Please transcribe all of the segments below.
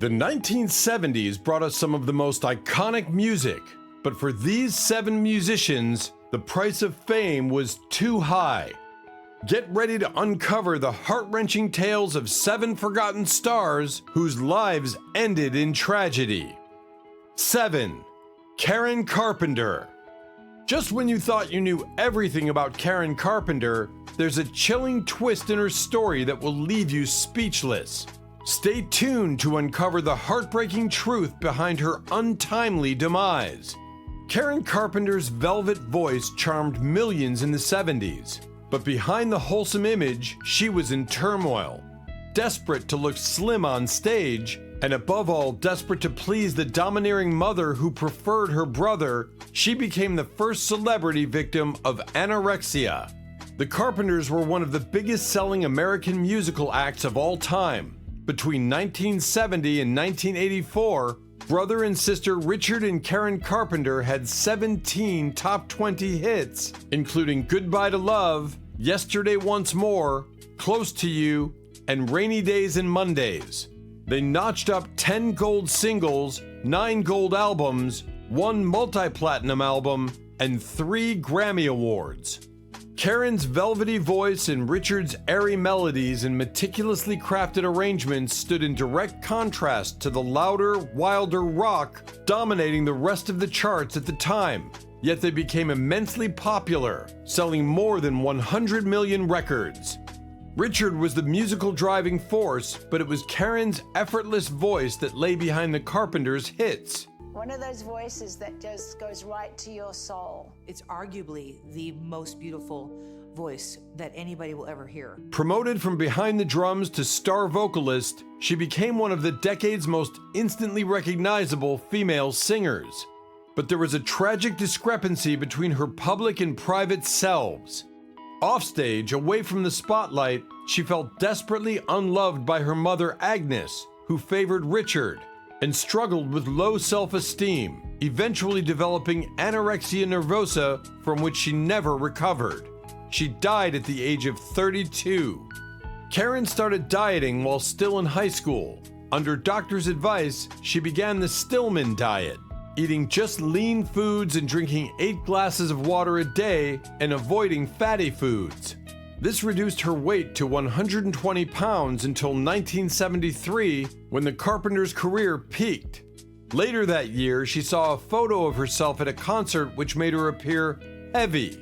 The 1970s brought us some of the most iconic music, but for these 7 musicians, the price of fame was too high. Get ready to uncover the heart-wrenching tales of 7 forgotten stars whose lives ended in tragedy. 7. Karen Carpenter. Just when you thought you knew everything about Karen Carpenter, there's a chilling twist in her story that will leave you speechless. Stay tuned to uncover the heartbreaking truth behind her untimely demise. Karen Carpenter's velvet voice charmed millions in the 70s, but behind the wholesome image, she was in turmoil. Desperate to look slim on stage, and above all, desperate to please the domineering mother who preferred her brother, she became the first celebrity victim of anorexia. The Carpenters were one of the biggest-selling American musical acts of all time. Between 1970 and 1984, brother and sister Richard and Karen Carpenter had 17 top 20 hits, including Goodbye to Love, Yesterday Once More, Close to You, and Rainy Days and Mondays. They notched up 10 gold singles, 9 gold albums, 1 multi-platinum album, and 3 Grammy Awards. Karen's velvety voice and Richard's airy melodies and meticulously crafted arrangements stood in direct contrast to the louder, wilder rock dominating the rest of the charts at the time. Yet they became immensely popular, selling more than 100 million records. Richard was the musical driving force, but it was Karen's effortless voice that lay behind the Carpenters' hits. One of those voices that just goes right to your soul. It's arguably the most beautiful voice that anybody will ever hear. Promoted from behind the drums to star vocalist, she became one of the decade's most instantly recognizable female singers. But there was a tragic discrepancy between her public and private selves. Offstage, away from the spotlight, she felt desperately unloved by her mother Agnes, who favored Richard, and struggled with low self-esteem, eventually developing anorexia nervosa from which she never recovered. She died at the age of 32. Karen started dieting while still in high school. Under doctor's advice, she began the Stillman diet, eating just lean foods and drinking 8 glasses of water a day and avoiding fatty foods. This reduced her weight to 120 pounds until 1973, when the Carpenters' career peaked. Later that year, she saw a photo of herself at a concert which made her appear heavy.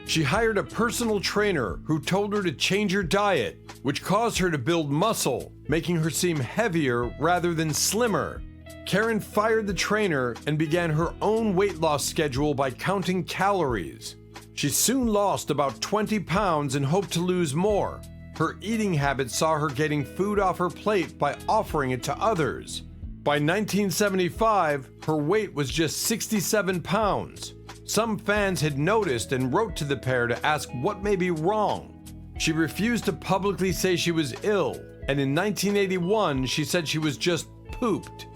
She hired a personal trainer who told her to change her diet, which caused her to build muscle, making her seem heavier rather than slimmer. Karen fired the trainer and began her own weight loss schedule by counting calories. She soon lost about 20 pounds and hoped to lose more. Her eating habits saw her getting food off her plate by offering it to others. By 1975, her weight was just 67 pounds. Some fans had noticed and wrote to the pair to ask what may be wrong. She refused to publicly say she was ill, and in 1981, she said she was just pooped.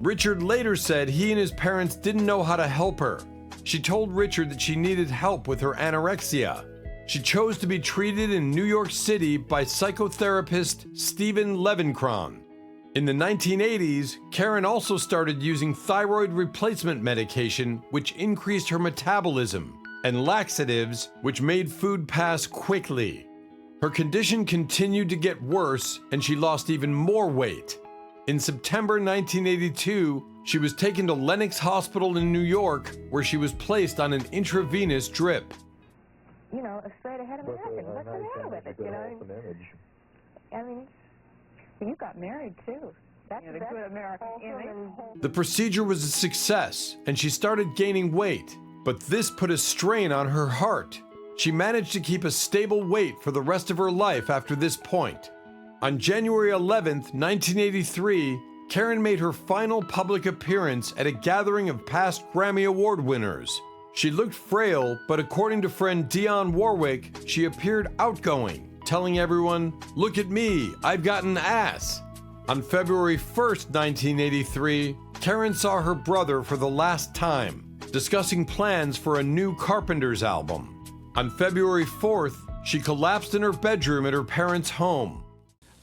Richard later said he and his parents didn't know how to help her. She told Richard that she needed help with her anorexia. She chose to be treated in New York City by psychotherapist Stephen Levenkron. In the 1980s, Karen also started using thyroid replacement medication, which increased her metabolism, and laxatives, which made food pass quickly. Her condition continued to get worse, and she lost even more weight. In September 1982, she was taken to Lenox Hospital in New York, where she was placed on an intravenous drip. You know, a straight ahead American. What's the matter with it, you know? I mean, you got married, too. That's a good American image. The procedure was a success, and she started gaining weight, but this put a strain on her heart. She managed to keep a stable weight for the rest of her life after this point. On January 11th, 1983, Karen made her final public appearance at a gathering of past Grammy Award winners. She looked frail, but according to friend Dionne Warwick, she appeared outgoing, telling everyone, "Look at me, I've got an ass." On February 1st, 1983, Karen saw her brother for the last time, discussing plans for a new Carpenters album. On February 4th, she collapsed in her bedroom at her parents' home.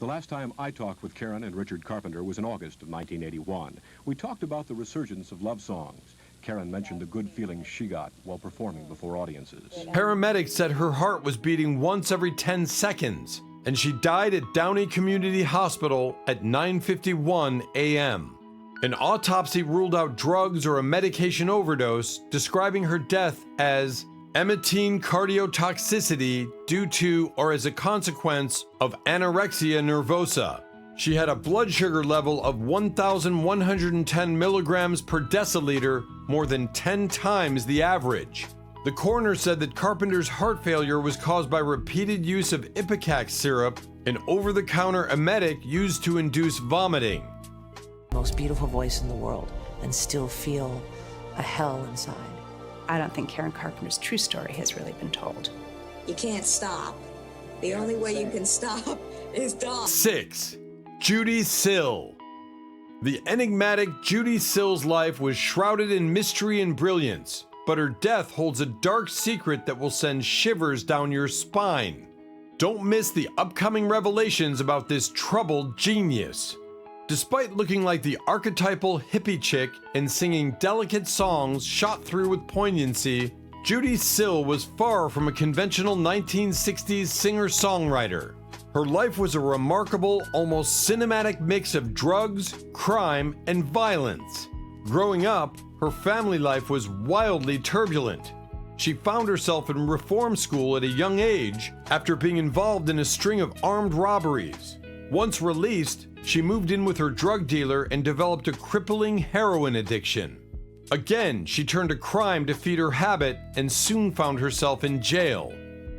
The last time I talked with Karen and Richard Carpenter was in August of 1981. We talked about the resurgence of love songs. Karen mentioned the good feelings she got while performing before audiences. Paramedics said her heart was beating once every 10 seconds, and she died at Downey Community Hospital at 9:51 a.m. An autopsy ruled out drugs or a medication overdose, describing her death as emetine cardiotoxicity due to or as a consequence of anorexia nervosa. She had a blood sugar level of 1,110 milligrams per deciliter, more than 10 times the average. The coroner said that Carpenter's heart failure was caused by repeated use of ipecac syrup, an over-the-counter emetic used to induce vomiting. Most beautiful voice in the world, and still feel a hell inside. I don't think Karen Carpenter's true story has really been told. You can't stop. The only way you can stop is die. 6. Judy Sill. The enigmatic Judy Sill's life was shrouded in mystery and brilliance, but her death holds a dark secret that will send shivers down your spine. Don't miss the upcoming revelations about this troubled genius. Despite looking like the archetypal hippie chick and singing delicate songs shot through with poignancy, Judy Sill was far from a conventional 1960s singer-songwriter. Her life was a remarkable, almost cinematic mix of drugs, crime, and violence. Growing up, her family life was wildly turbulent. She found herself in reform school at a young age after being involved in a string of armed robberies. Once released, she moved in with her drug dealer and developed a crippling heroin addiction. Again, she turned to crime to feed her habit and soon found herself in jail.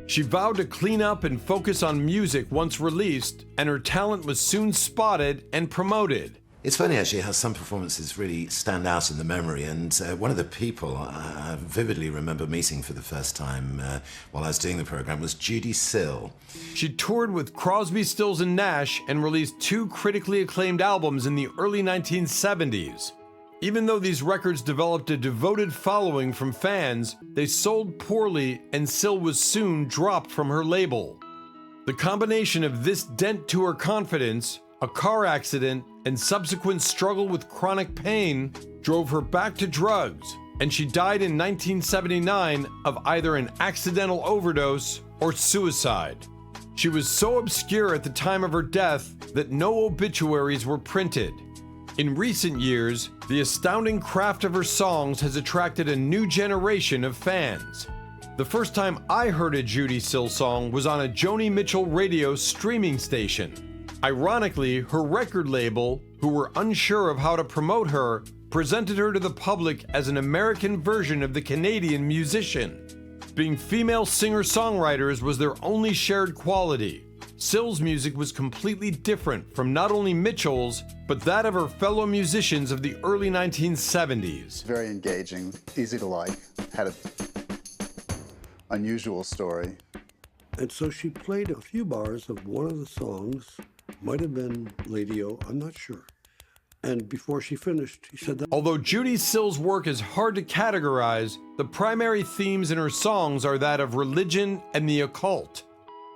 She vowed to clean up and focus on music once released, and her talent was soon spotted and promoted. It's funny actually how some performances really stand out in the memory, and one of the people I vividly remember meeting for the first time while I was doing the program was Judy Sill. She toured with Crosby, Stills and Nash and released 2 critically acclaimed albums in the early 1970s. Even though these records developed a devoted following from fans, they sold poorly and Sill was soon dropped from her label. The combination of this dent to her confidence, a car accident, and subsequent struggle with chronic pain drove her back to drugs, and she died in 1979 of either an accidental overdose or suicide. She was so obscure at the time of her death that no obituaries were printed. In recent years, the astounding craft of her songs has attracted a new generation of fans. The first time I heard a Judy Sill song was on a Joni Mitchell radio streaming station. Ironically, her record label, who were unsure of how to promote her, presented her to the public as an American version of the Canadian musician. Being female singer-songwriters was their only shared quality. Sill's music was completely different from not only Mitchell's, but that of her fellow musicians of the early 1970s. Very engaging, easy to like, had an unusual story. And so she played a few bars of one of the songs, might have been Lady O, I'm not sure. And before she finished, he said that. Although Judy Sill's work is hard to categorize, the primary themes in her songs are that of religion and the occult.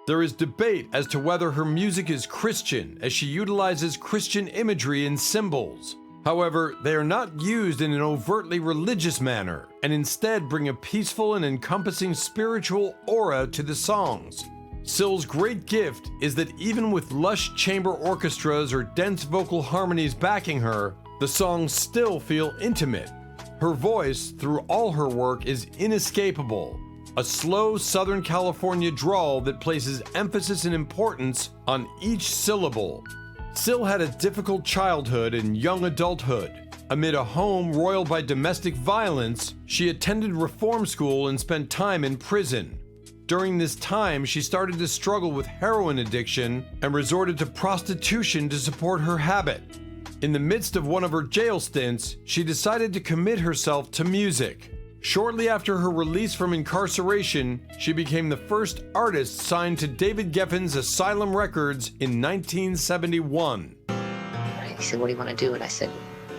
There is debate as to whether her music is Christian, as she utilizes Christian imagery and symbols. However, they are not used in an overtly religious manner, and instead bring a peaceful and encompassing spiritual aura to the songs. Sill's great gift is that even with lush chamber orchestras or dense vocal harmonies backing her, the songs still feel intimate. Her voice, through all her work, is inescapable. A slow Southern California drawl that places emphasis and importance on each syllable. Sill had a difficult childhood and young adulthood. Amid a home roiled by domestic violence, she attended reform school and spent time in prison. During this time, she started to struggle with heroin addiction and resorted to prostitution to support her habit. In the midst of one of her jail stints, she decided to commit herself to music. Shortly after her release from incarceration, she became the first artist signed to David Geffen's Asylum Records in 1971. He said, "What do you want to do?" And I said,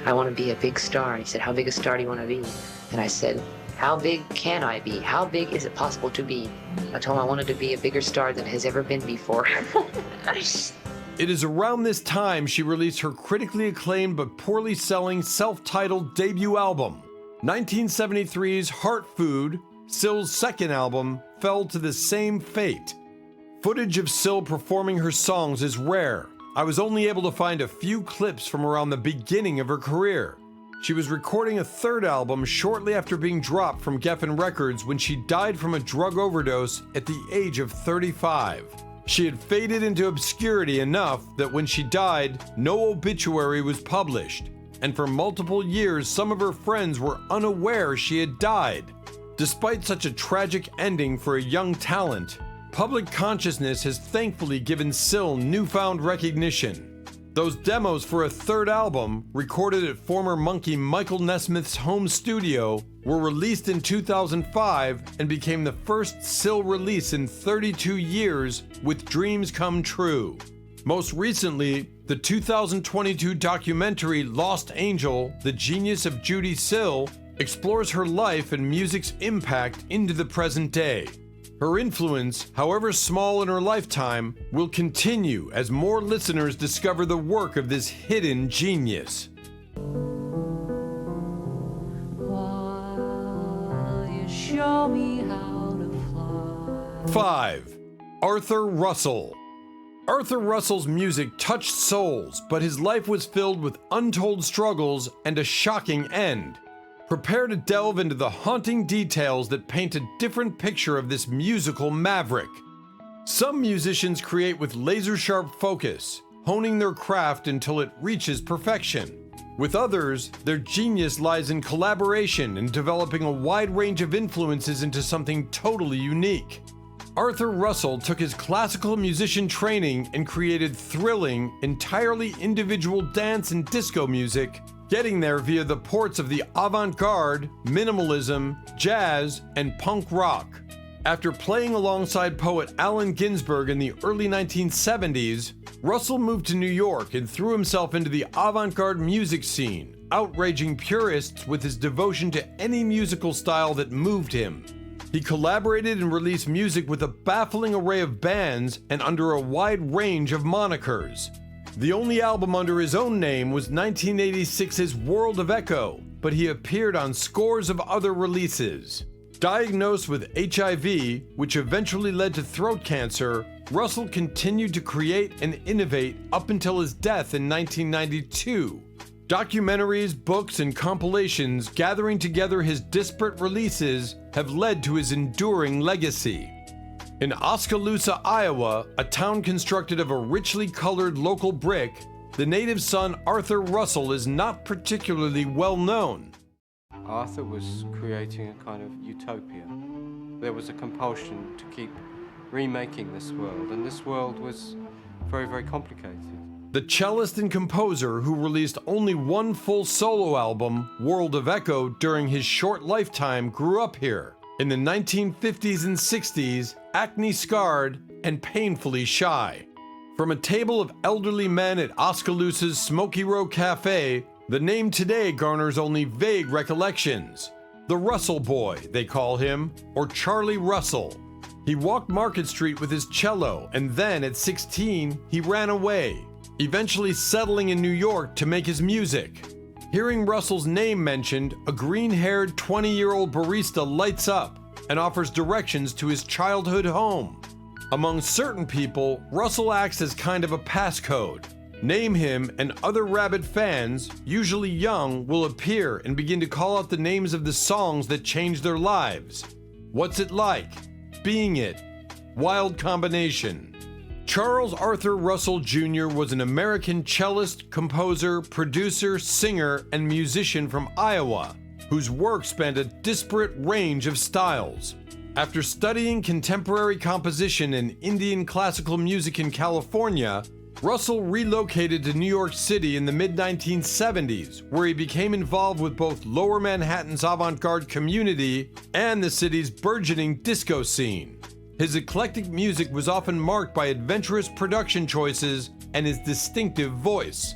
"I want to be a big star." And he said, "How big a star do you want to be?" And I said, "How big can I be? How big is it possible to be?" I told him I wanted to be a bigger star than has ever been before. It is around this time she released her critically acclaimed but poorly selling self-titled debut album. 1973's Heart Food, Syl's second album, fell to the same fate. Footage of Syl performing her songs is rare. I was only able to find a few clips from around the beginning of her career. She was recording a third album shortly after being dropped from Geffen Records when she died from a drug overdose at the age of 35. She had faded into obscurity enough that when she died, no obituary was published, and for multiple years some of her friends were unaware she had died. Despite such a tragic ending for a young talent, public consciousness has thankfully given Syl newfound recognition. Those demos for a third album, recorded at former Monkey Michael Nesmith's home studio, were released in 2005 and became the first Syl release in 32 years with Dreams Come True. Most recently, the 2022 documentary Lost Angel, The Genius of Judy Syl, explores her life and music's impact into the present day. Her influence, however small in her lifetime, will continue as more listeners discover the work of this hidden genius. Show me how to fly. 5. Arthur Russell. Arthur Russell's music touched souls, but his life was filled with untold struggles and a shocking end. Prepare to delve into the haunting details that paint a different picture of this musical maverick. Some musicians create with laser-sharp focus, honing their craft until it reaches perfection. With others, their genius lies in collaboration and developing a wide range of influences into something totally unique. Arthur Russell took his classical musician training and created thrilling, entirely individual dance and disco music, getting there via the ports of the avant-garde, minimalism, jazz, and punk rock. After playing alongside poet Allen Ginsberg in the early 1970s, Russell moved to New York and threw himself into the avant-garde music scene, outraging purists with his devotion to any musical style that moved him. He collaborated and released music with a baffling array of bands and under a wide range of monikers. The only album under his own name was 1986's World of Echo, but he appeared on scores of other releases. Diagnosed with HIV, which eventually led to throat cancer, Russell continued to create and innovate up until his death in 1992. Documentaries, books, and compilations gathering together his disparate releases have led to his enduring legacy. In Oskaloosa, Iowa, a town constructed of a richly colored local brick, the native son Arthur Russell is not particularly well known. Arthur was creating a kind of utopia. There was a compulsion to keep remaking this world, and this world was very, very complicated. The cellist and composer who released only one full solo album, World of Echo, during his short lifetime grew up here. In the 1950s and 60s, acne-scarred and painfully shy. From a table of elderly men at Oskaloosa's Smoky Row Cafe, the name today garners only vague recollections. The Russell Boy, they call him, or Charlie Russell. He walked Market Street with his cello, and then at 16, he ran away, eventually settling in New York to make his music. Hearing Russell's name mentioned, a green-haired 20-year-old barista lights up and offers directions to his childhood home. Among certain people, Russell acts as kind of a passcode. Name him and other rabid fans, usually young, will appear and begin to call out the names of the songs that changed their lives. What's It Like? Being It? Wild Combination. Charles Arthur Russell Jr. was an American cellist, composer, producer, singer, and musician from Iowa, whose work spanned a disparate range of styles. After studying contemporary composition and Indian classical music in California, Russell relocated to New York City in the mid-1970s, where he became involved with both Lower Manhattan's avant-garde community and the city's burgeoning disco scene. His eclectic music was often marked by adventurous production choices and his distinctive voice.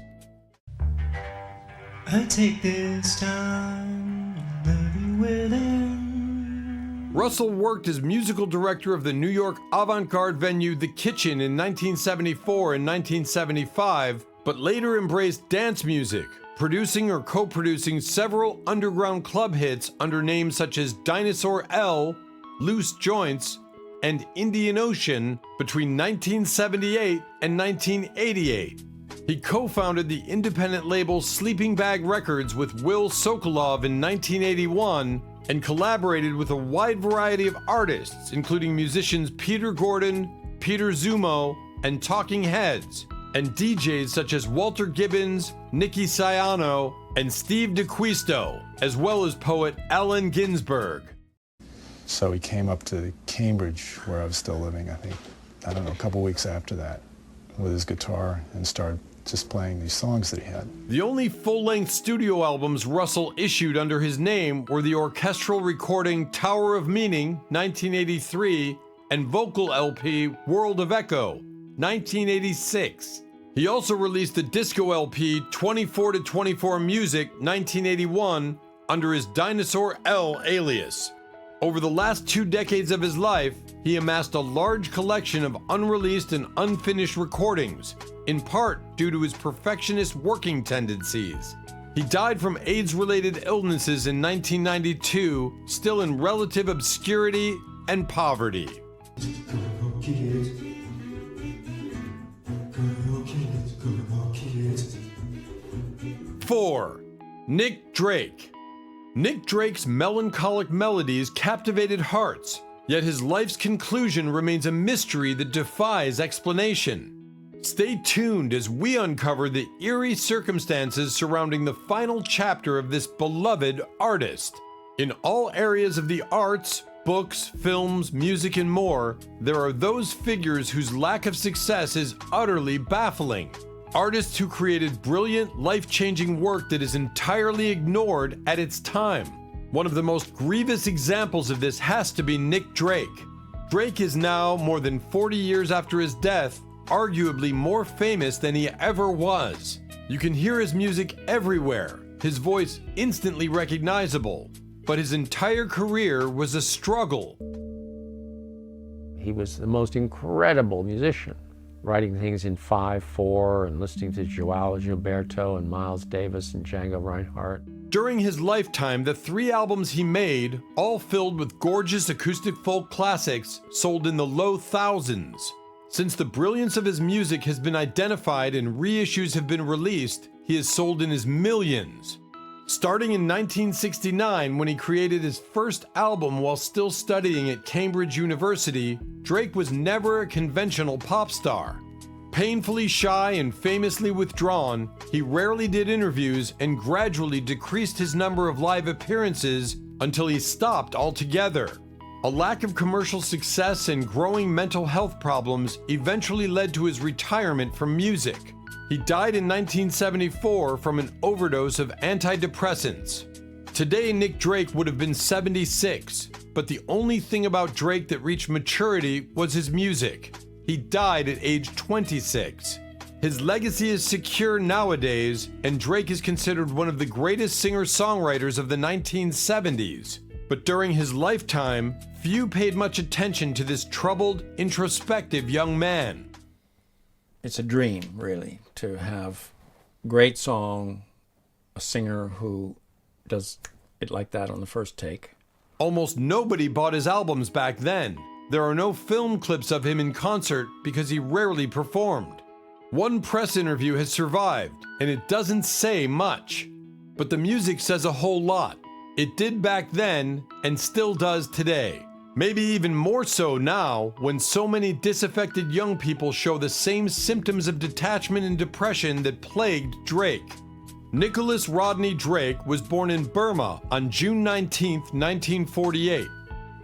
I take this time, love you within. Russell worked as musical director of the New York avant-garde venue The Kitchen in 1974 and 1975, but later embraced dance music, producing or co-producing several underground club hits under names such as Dinosaur L, Loose Joints, and Indian Ocean between 1978 and 1988. He co-founded the independent label Sleeping Bag Records with Will Sokolov in 1981 and collaborated with a wide variety of artists, including musicians Peter Gordon, Peter Zumo, and Talking Heads, and DJs such as Walter Gibbons, Nicky Siano, and Steve DeQuisto, as well as poet Allen Ginsberg. So he came up to Cambridge, where I was still living, I don't know, a couple weeks after that, with his guitar and started just playing these songs that he had. The only full-length studio albums Russell issued under his name were the orchestral recording Tower of Meaning, 1983, and vocal LP World of Echo, 1986. He also released the disco LP 24 to 24 Music, 1981, under his Dinosaur L alias. Over the last 2 decades of his life, he amassed a large collection of unreleased and unfinished recordings, in part due to his perfectionist working tendencies. He died from AIDS-related illnesses in 1992, still in relative obscurity and poverty. 4. Nick Drake. Nick Drake's melancholic melodies captivated hearts, yet his life's conclusion remains a mystery that defies explanation. Stay tuned as we uncover the eerie circumstances surrounding the final chapter of this beloved artist. In all areas of the arts, books, films, music, and more, there are those figures whose lack of success is utterly baffling. Artists who created brilliant, life-changing work that is entirely ignored at its time. One of the most grievous examples of this has to be Nick Drake. Drake is now, more than 40 years after his death, arguably more famous than he ever was. You can hear his music everywhere, his voice instantly recognizable, but his entire career was a struggle. He was the most incredible musician, writing things in 5/4 and listening to Joao Gilberto and Miles Davis and Django Reinhardt. During his lifetime, the 3 albums he made, all filled with gorgeous acoustic folk classics, sold in the low thousands. Since the brilliance of his music has been identified and reissues have been released, he has sold in his millions. Starting in 1969, when he created his first album while still studying at Cambridge University, Drake was never a conventional pop star. Painfully shy and famously withdrawn, he rarely did interviews and gradually decreased his number of live appearances until he stopped altogether. A lack of commercial success and growing mental health problems eventually led to his retirement from music. He died in 1974 from an overdose of antidepressants. Today, Nick Drake would have been 76, but the only thing about Drake that reached maturity was his music. He died at age 26. His legacy is secure nowadays, and Drake is considered one of the greatest singer-songwriters of the 1970s. But during his lifetime, few paid much attention to this troubled, introspective young man. It's a dream, really, to have a great song, a singer who does it like that on the first take. Almost nobody bought his albums back then. There are no film clips of him in concert because he rarely performed. One press interview has survived, and it doesn't say much. But the music says a whole lot. It did back then, and still does today. Maybe even more so now, when so many disaffected young people show the same symptoms of detachment and depression that plagued Drake. Nicholas Rodney Drake was born in Burma on June 19, 1948.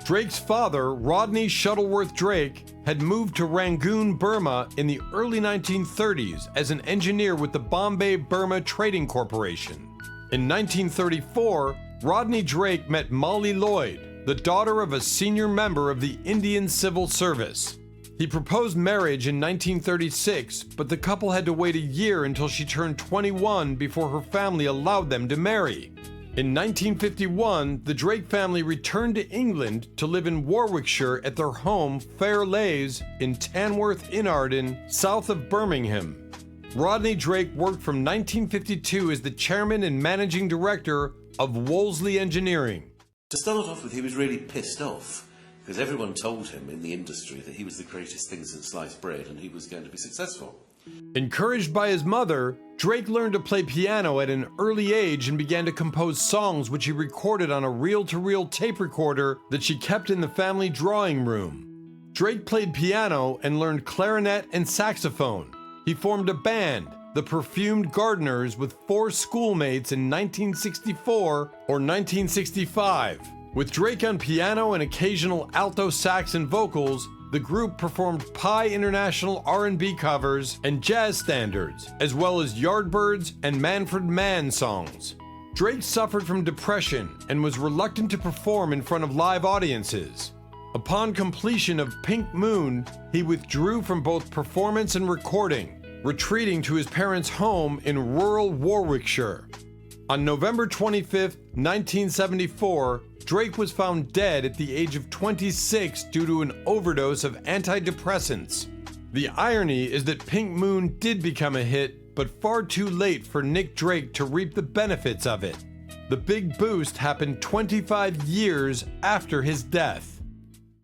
Drake's father, Rodney Shuttleworth Drake, had moved to Rangoon, Burma in the early 1930s as an engineer with the Bombay Burma Trading Corporation. In 1934, Rodney Drake met Molly Lloyd, the daughter of a senior member of the Indian Civil Service. He proposed marriage in 1936, but the couple had to wait a year until she turned 21 before her family allowed them to marry. In 1951, the Drake family returned to England to live in Warwickshire at their home Fairlays in Tanworth in Arden, south of Birmingham. Rodney Drake worked from 1952 as the chairman and managing director of Wolseley Engineering. To start off with, he was really pissed off because everyone told him in the industry that he was the greatest thing since sliced bread and he was going to be successful. Encouraged by his mother, Drake learned to play piano at an early age and began to compose songs which he recorded on a reel-to-reel tape recorder that she kept in the family drawing room. Drake played piano and learned clarinet and saxophone. He formed a band, the Perfumed Gardeners, with 4 schoolmates in 1964 or 1965. With Drake on piano and occasional alto sax and vocals, the group performed Pie International R&B covers and jazz standards, as well as Yardbirds and Manfred Mann songs. Drake suffered from depression and was reluctant to perform in front of live audiences. Upon completion of Pink Moon, he withdrew from both performance and recording, retreating to his parents' home in rural Warwickshire. On November 25, 1974, Drake was found dead at the age of 26 due to an overdose of antidepressants. The irony is that Pink Moon did become a hit, but far too late for Nick Drake to reap the benefits of it. The big boost happened 25 years after his death.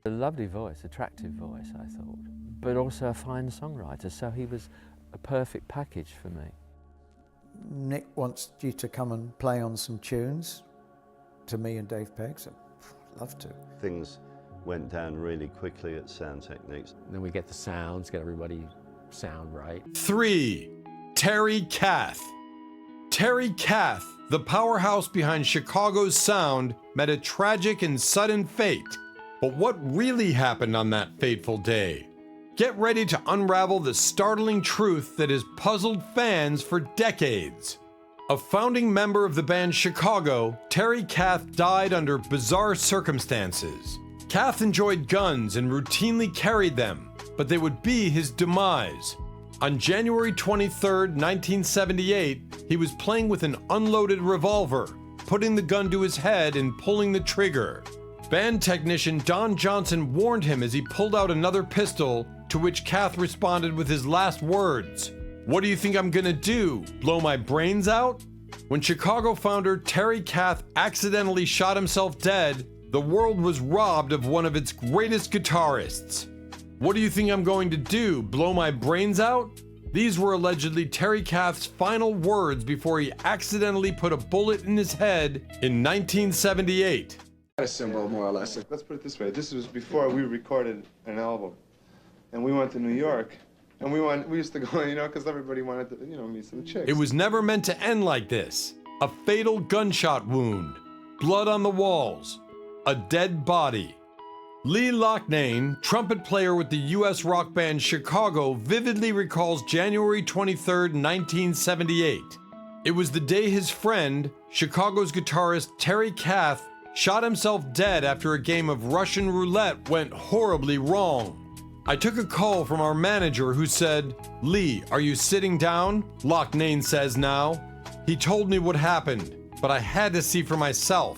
A lovely voice, attractive voice, I thought, but also a fine songwriter, so he was a perfect package for me. Nick wants you to come and play on some tunes to me and Dave Pegg, so I'd love to. Things went down really quickly at Sound Techniques. Then we get the sounds, get everybody sound right. 3. Terry Kath. Terry Kath, the powerhouse behind Chicago's sound, met a tragic and sudden fate. But what really happened on that fateful day? Get ready to unravel the startling truth that has puzzled fans for decades. A founding member of the band Chicago, Terry Kath died under bizarre circumstances. Kath enjoyed guns and routinely carried them, but they would be his demise. On January 23, 1978, he was playing with an unloaded revolver, putting the gun to his head and pulling the trigger. Band technician Don Johnson warned him as he pulled out another pistol, to which Kath responded with his last words, "What do you think I'm gonna do, blow my brains out?" When Chicago founder Terry Kath accidentally shot himself dead, the world was robbed of one of its greatest guitarists. "What do you think I'm going to do, blow my brains out?" These were allegedly Terry Kath's final words before he accidentally put a bullet in his head in 1978. A symbol, more or less. Let's put it this way. This was before we recorded an album. And we went to New York. And we used to go, because everybody wanted to, meet some chicks. It was never meant to end like this. A fatal gunshot wound. Blood on the walls. A dead body. Lee Loughnane, trumpet player with the U.S. rock band Chicago, vividly recalls January 23, 1978. It was the day his friend, Chicago's guitarist Terry Kath, shot himself dead after a game of Russian roulette went horribly wrong. I took a call from our manager who said, "Lee, are you sitting down?" Loughnane says now. He told me what happened, but I had to see for myself.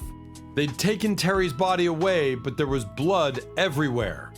They'd taken Terry's body away, but there was blood everywhere.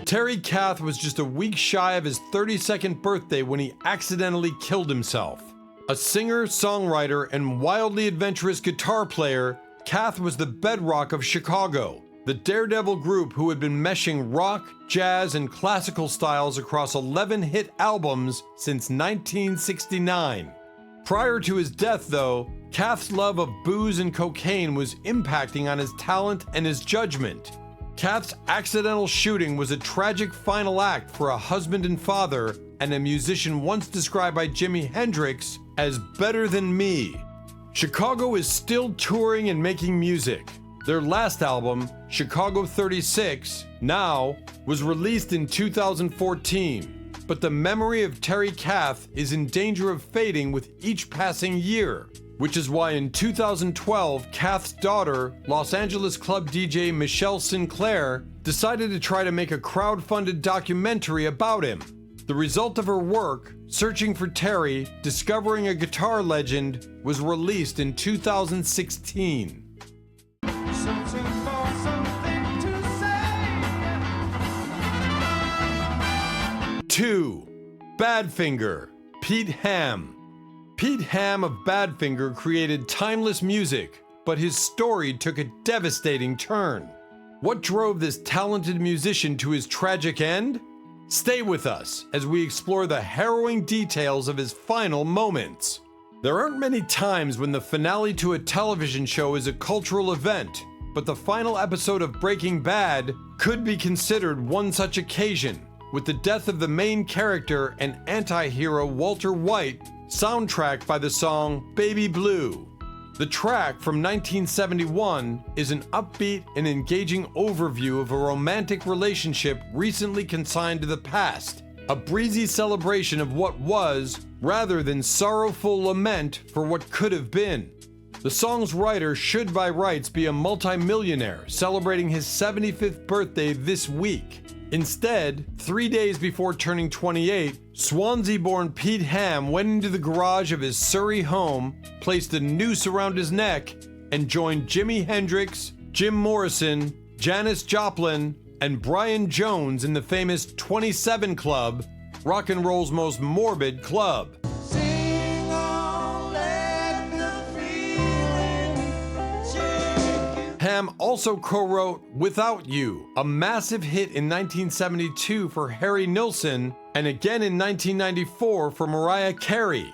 Terry Kath was just a week shy of his 32nd birthday when he accidentally killed himself. A singer, songwriter, and wildly adventurous guitar player, Kath was the bedrock of Chicago, the daredevil group who had been meshing rock, jazz, and classical styles across 11 hit albums since 1969. Prior to his death, though, Kath's love of booze and cocaine was impacting on his talent and his judgment. Kath's accidental shooting was a tragic final act for a husband and father, and a musician once described by Jimi Hendrix as better than me. Chicago is still touring and making music. Their last album, Chicago 36, Now, was released in 2014, but the memory of Terry Kath is in danger of fading with each passing year, which is why in 2012, Kath's daughter, Los Angeles club DJ Michelle Sinclair, decided to try to make a crowd-funded documentary about him. The result of her work, Searching for Terry, Discovering a Guitar Legend, was released in 2016. 2. Badfinger, Pete Ham. Pete Ham of Badfinger created timeless music, but his story took a devastating turn. What drove this talented musician to his tragic end? Stay with us as we explore the harrowing details of his final moments. There aren't many times when the finale to a television show is a cultural event, but the final episode of Breaking Bad could be considered one such occasion, with the death of the main character and anti-hero Walter White, soundtracked by the song Baby Blue. The track from 1971 is an upbeat and engaging overview of a romantic relationship recently consigned to the past, a breezy celebration of what was, rather than sorrowful lament for what could have been. The song's writer should by rights be a multimillionaire celebrating his 75th birthday this week. Instead, 3 days before turning 28, Swansea-born Pete Ham went into the garage of his Surrey home, placed a noose around his neck, and joined Jimi Hendrix, Jim Morrison, Janis Joplin, and Brian Jones in the famous 27 Club, rock and roll's most morbid club. Ham also co-wrote Without You, a massive hit in 1972 for Harry Nilsson and again in 1994 for Mariah Carey.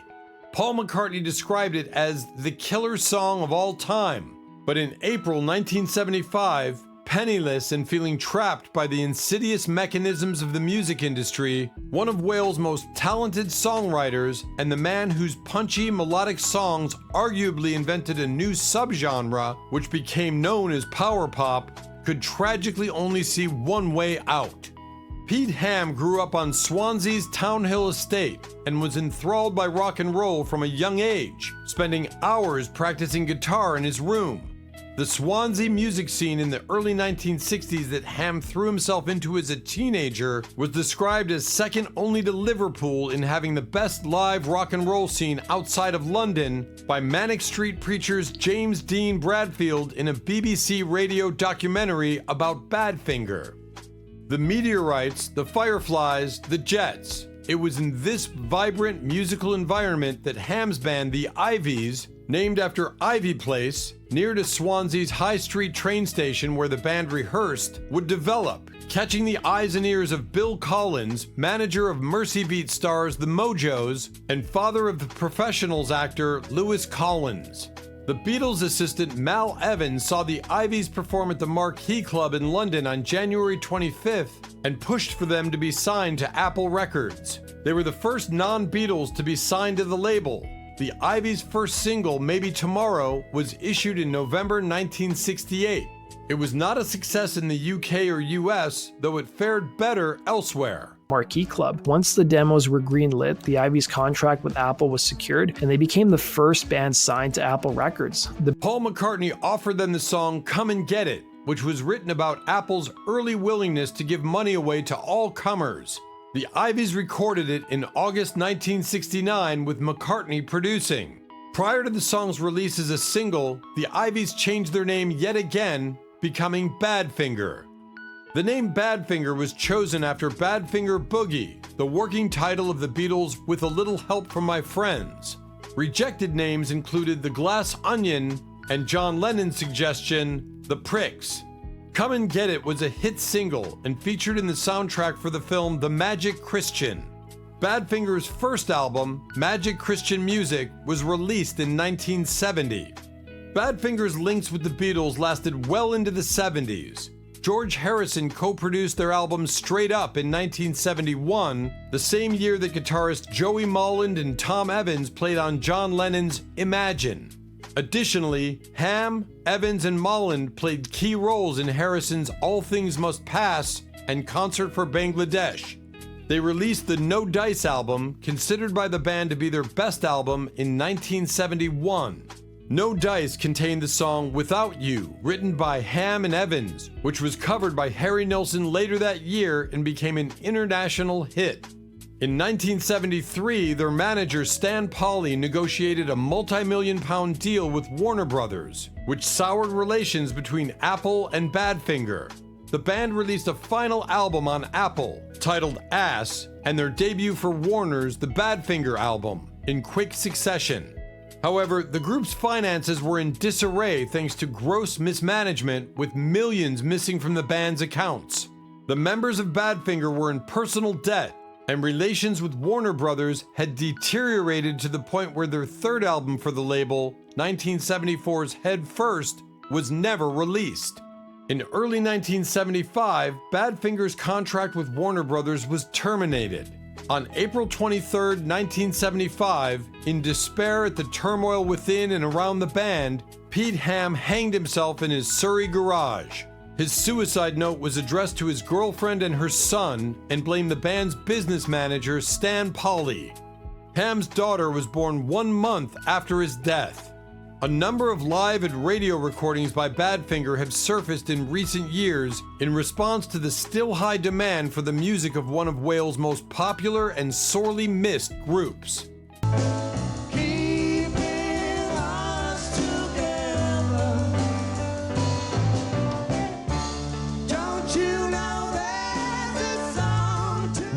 Paul McCartney described it as the killer song of all time, but in April 1975, penniless and feeling trapped by the insidious mechanisms of the music industry, one of Wales' most talented songwriters and the man whose punchy melodic songs arguably invented a new subgenre which became known as power pop, could tragically only see one way out. Pete Ham grew up on Swansea's Townhill estate and was enthralled by rock and roll from a young age, spending hours practicing guitar in his room. The Swansea music scene in the early 1960s that Ham threw himself into as a teenager was described as second only to Liverpool in having the best live rock and roll scene outside of London by Manic Street Preacher's James Dean Bradfield in a BBC radio documentary about Badfinger. The Meteorites, the Fireflies, the Jets. It was in this vibrant musical environment that Ham's band, the Ivies, named after Ivy Place, near to Swansea's High Street train station where the band rehearsed, would develop, catching the eyes and ears of Bill Collins, manager of Mercy Beat stars The Mojos, and father of the Professionals actor Lewis Collins. The Beatles' assistant Mal Evans saw the Ivies perform at the Marquee Club in London on January 25th and pushed for them to be signed to Apple Records. They were the first non-Beatles to be signed to the label. The Ivies' first single, Maybe Tomorrow, was issued in November 1968. It was not a success in the UK or US, though it fared better elsewhere. Marquee Club. Once the demos were greenlit, the Ivies' contract with Apple was secured, and they became the first band signed to Apple Records. Paul McCartney offered them the song Come and Get It, which was written about Apple's early willingness to give money away to all comers. The Ivies recorded it in August 1969 with McCartney producing. Prior to the song's release as a single, the Ivies changed their name yet again, becoming Badfinger. The name Badfinger was chosen after Badfinger Boogie, the working title of the Beatles' With a Little Help from My Friends. Rejected names included The Glass Onion and John Lennon's suggestion, The Pricks. Come and Get It was a hit single and featured in the soundtrack for the film The Magic Christian. Badfinger's first album, Magic Christian Music, was released in 1970. Badfinger's links with the Beatles lasted well into the 70s. George Harrison co-produced their album Straight Up in 1971, the same year that guitarist Joey Molland and Tom Evans played on John Lennon's Imagine. Additionally, Ham, Evans, and Molland played key roles in Harrison's All Things Must Pass and Concert for Bangladesh. They released the No Dice album, considered by the band to be their best album, in 1971. No Dice contained the song Without You, written by Ham and Evans, which was covered by Harry Nilsson later that year and became an international hit. In 1973, their manager Stan Pauly negotiated a multi-million-pound deal with Warner Brothers, which soured relations between Apple and Badfinger. The band released a final album on Apple, titled Ass, and their debut for Warner's The Badfinger album, in quick succession. However, the group's finances were in disarray thanks to gross mismanagement, with millions missing from the band's accounts. The members of Badfinger were in personal debt, and relations with Warner Brothers had deteriorated to the point where their third album for the label, 1974's Head First, was never released. In early 1975, Badfinger's contract with Warner Brothers was terminated. On April 23, 1975, in despair at the turmoil within and around the band, Pete Ham hanged himself in his Surrey garage. His suicide note was addressed to his girlfriend and her son and blamed the band's business manager, Stan Pauly. Ham's daughter was born 1 month after his death. A number of live and radio recordings by Badfinger have surfaced in recent years in response to the still high demand for the music of one of Wales' most popular and sorely missed groups.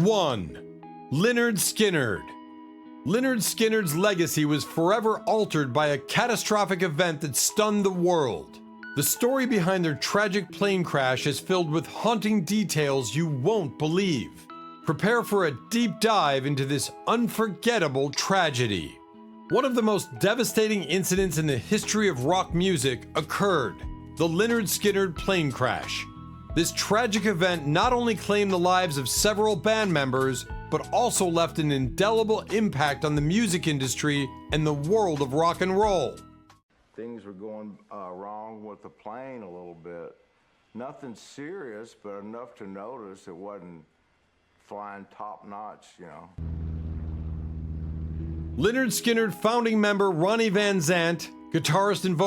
One, Lynyrd Skynyrd. Lynyrd Skynyrd's legacy was forever altered by a catastrophic event that stunned the world. The story behind their tragic plane crash is filled with haunting details you won't believe. Prepare for a deep dive into this unforgettable tragedy. One of the most devastating incidents in the history of rock music occurred: the Lynyrd Skynyrd plane crash. This tragic event not only claimed the lives of several band members, but also left an indelible impact on the music industry and the world of rock and roll. Things were going wrong with the plane a little bit. Nothing serious, but enough to notice it wasn't flying top notch, you know. Lynyrd Skynyrd founding member Ronnie Van Zant, guitarist and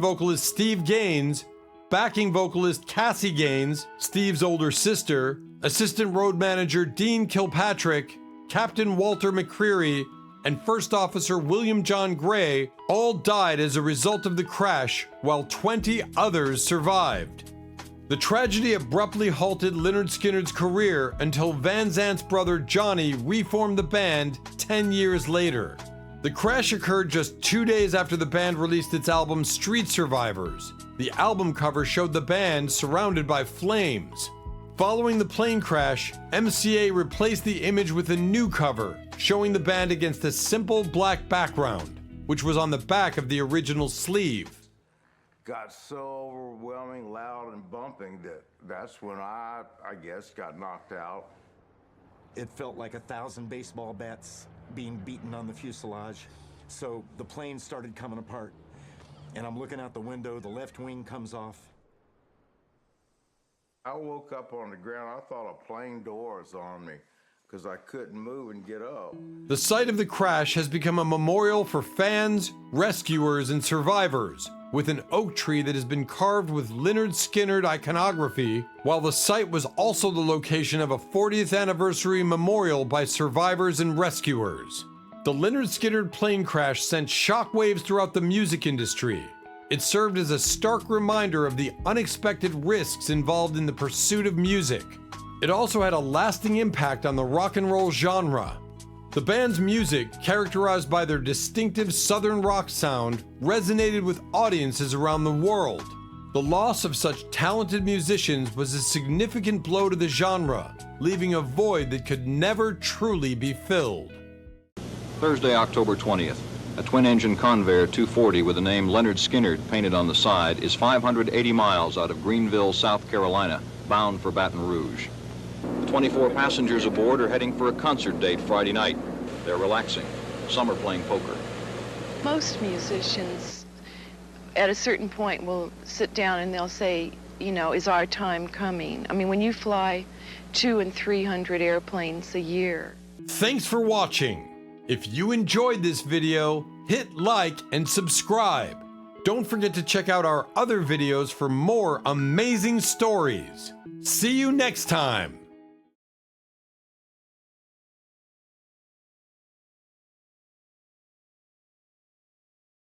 vocalist Steve Gaines, backing vocalist Cassie Gaines, Steve's older sister, assistant road manager Dean Kilpatrick, Captain Walter McCreary, and First Officer William John Gray all died as a result of the crash, while 20 others survived. The tragedy abruptly halted Lynyrd Skynyrd's career until Van Zant's brother Johnny reformed the band 10 years later. The crash occurred just 2 days after the band released its album Street Survivors. The album cover showed the band surrounded by flames. Following the plane crash, MCA replaced the image with a new cover, showing the band against a simple black background, which was on the back of the original sleeve. Got so overwhelming, loud, and bumping that's when I guess, got knocked out. It felt like 1,000 baseball bats being beaten on the fuselage. So the plane started coming apart. And I'm looking out the window, the left wing comes off. I woke up on the ground, I thought a plane door was on me because I couldn't move and get up. The site of the crash has become a memorial for fans, rescuers, and survivors, with an oak tree that has been carved with Lynyrd Skynyrd iconography, while the site was also the location of a 40th anniversary memorial by survivors and rescuers. The Lynyrd Skynyrd plane crash sent shockwaves throughout the music industry. It served as a stark reminder of the unexpected risks involved in the pursuit of music. It also had a lasting impact on the rock and roll genre. The band's music, characterized by their distinctive southern rock sound, resonated with audiences around the world. The loss of such talented musicians was a significant blow to the genre, leaving a void that could never truly be filled. Thursday, October 20th. A twin-engine Convair 240 with the name Lynyrd Skynyrd painted on the side is 580 miles out of Greenville, South Carolina, bound for Baton Rouge. The 24 passengers aboard are heading for a concert date Friday night. They're relaxing. Some are playing poker. Most musicians, at a certain point, will sit down and they'll say, you know, is our time coming? I mean, when you fly 200 and 300 airplanes a year. Thanks for watching. If you enjoyed this video, hit like and subscribe. Don't forget to check out our other videos for more amazing stories. See you next time.